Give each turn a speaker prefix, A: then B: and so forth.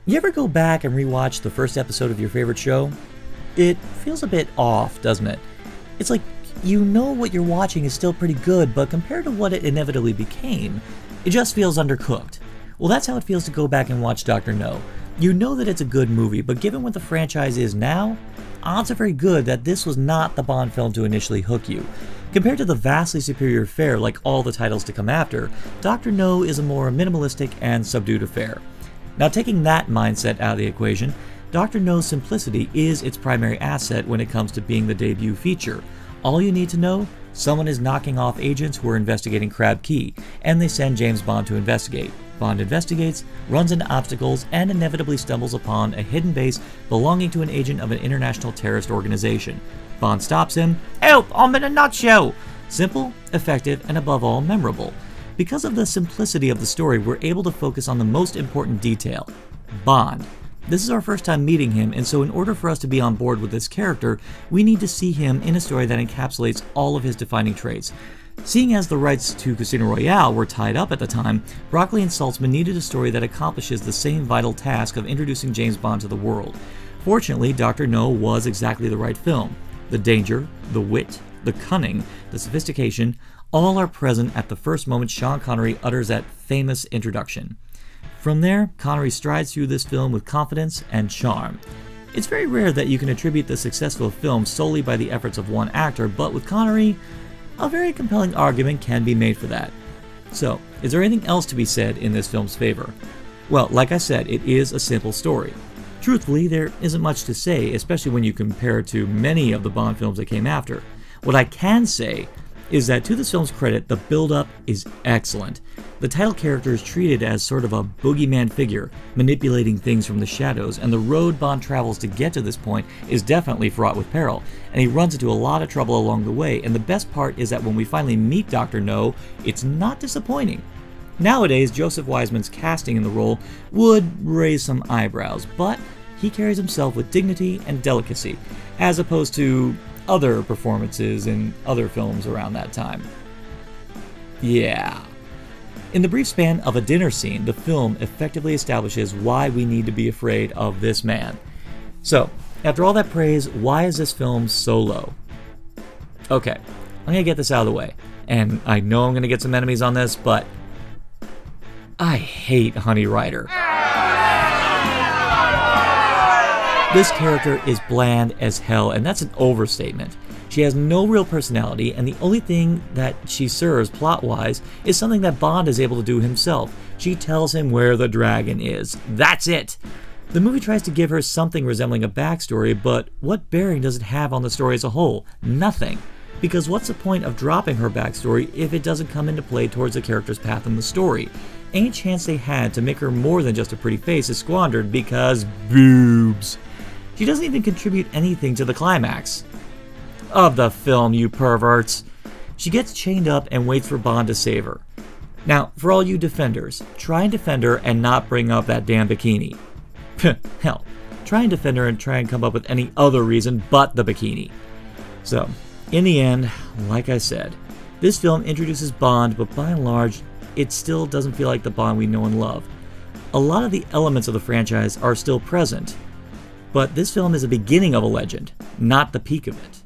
A: You ever go back and rewatch the first episode of your favorite show? It feels a bit off, doesn't it? It's like you know what you're watching is still pretty good, but compared to what it inevitably became, it just feels undercooked. Well, that's how it feels to go back and watch Dr. No. You know that it's a good movie, but given what the franchise is now, odds are very good that this was not the Bond film to initially hook you. Compared to the vastly superior fare like all the titles to come after, Dr. No is a more minimalistic and subdued affair. Now, taking that mindset out of the equation, Dr. No's simplicity is its primary asset when it comes to being the debut feature. All you need to know, someone is knocking off agents who are investigating Crab Key, and they send James Bond to investigate. Bond investigates, runs into obstacles, and inevitably stumbles upon a hidden base belonging to an agent of an international terrorist organization. Bond stops him. Help! I'm in a nutshell! Simple, effective, and above all, memorable. Because of the simplicity of the story, we're able to focus on the most important detail: Bond. This is our first time meeting him, and so in order for us to be on board with this character, we need to see him in a story that encapsulates all of his defining traits. Seeing as the rights to Casino Royale were tied up at the time, Broccoli and Saltzman needed a story that accomplishes the same vital task of introducing James Bond to the world. Fortunately, Dr. No was exactly the right film. The danger, the wit, the cunning, the sophistication, all are present at the first moment Sean Connery utters that famous introduction. From there, Connery strides through this film with confidence and charm. It's very rare that you can attribute the success of a film solely by the efforts of one actor, but with Connery, a very compelling argument can be made for that. So, is there anything else to be said in this film's favor? Well, like I said, it is a simple story. Truthfully, there isn't much to say, especially when you compare it to many of the Bond films that came after. What I can say is that to this film's credit, the build-up is excellent. The title character is treated as sort of a boogeyman figure, manipulating things from the shadows, and the road Bond travels to get to this point is definitely fraught with peril, and he runs into a lot of trouble along the way, and the best part is that when we finally meet Dr. No, it's not disappointing. Nowadays, Joseph Wiseman's casting in the role would raise some eyebrows, but he carries himself with dignity and delicacy, as opposed to other performances in other films around that time. Yeah. In the brief span of a dinner scene, the film effectively establishes why we need to be afraid of this man. So, after all that praise, why is this film so low? Okay, I'm gonna get this out of the way, and I know I'm gonna get some enemies on this, but I hate Honey Rider. This character is bland as hell, and that's an overstatement. She has no real personality, and the only thing that she serves plot-wise is something that Bond is able to do himself. She tells him where the dragon is. That's it! The movie tries to give her something resembling a backstory, but what bearing does it have on the story as a whole? Nothing. Because what's the point of dropping her backstory if it doesn't come into play towards the character's path in the story? Any chance they had to make her more than just a pretty face is squandered because boobs. She doesn't even contribute anything to the climax of the film, you perverts. She gets chained up and waits for Bond to save her. Now, for all you defenders, try and defend her and not bring up that damn bikini. Hell, try and defend her and try and come up with any other reason but the bikini. So, in the end, like I said, this film introduces Bond, but by and large, it still doesn't feel like the Bond we know and love. A lot of the elements of the franchise are still present, but this film is the beginning of a legend, not the peak of it.